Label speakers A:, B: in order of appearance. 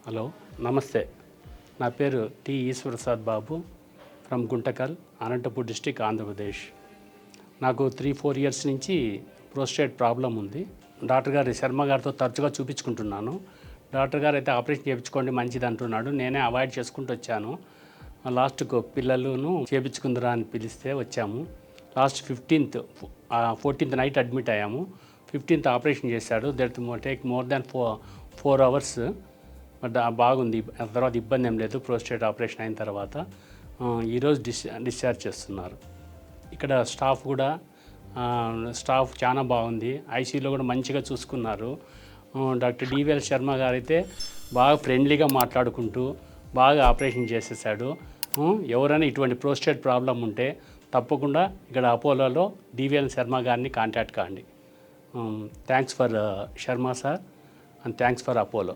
A: Hello నమస్తే. నా పేరు T Eswaraprasad Babu from Guntakal, Anantapur district, Andhra Pradesh. నాకు 3-4 ఇయర్స్ నుంచి ప్రోస్టేట్ ప్రాబ్లం ఉంది. డాక్టర్ గారు శర్మ గారితో తరచుగా చూపించుకుంటున్నాను. డాక్టర్ గారు అయితే ఆపరేషన్ చేయించుకోండి మంచిది అంటున్నాడు. నేనే అవాయిడ్ చేసుకుంటూ వచ్చాను. లాస్ట్కు పిల్లలను చేయించుకుందరా అని పిలిస్తే వచ్చాము. లాస్ట్ 14th నైట్ అడ్మిట్ అయ్యాము. 15th ఆపరేషన్ చేశాడు. That take more than 4 hours. But బాగుంది. తర్వాత ఇబ్బంది ఏం లేదు. ప్రోస్టేట్ ఆపరేషన్ అయిన తర్వాత ఈరోజు డిశ్చార్జ్ చేస్తున్నారు. ఇక్కడ స్టాఫ్ చాలా బాగుంది. ఐసీయూలో కూడా మంచిగా చూసుకున్నారు. డాక్టర్ డివిఎల్ శర్మ గారు అయితే బాగా ఫ్రెండ్లీగా మాట్లాడుకుంటూ బాగా ఆపరేషన్ చేసేసాడు. ఎవరైనా ఇటువంటి ప్రోస్టేట్ ప్రాబ్లం ఉంటే తప్పకుండా ఇక్కడ అపోలోలో డివిఎల్ శర్మ గారిని కాంటాక్ట్ కాండి. Thanks for Sharma sir and thanks for Apollo.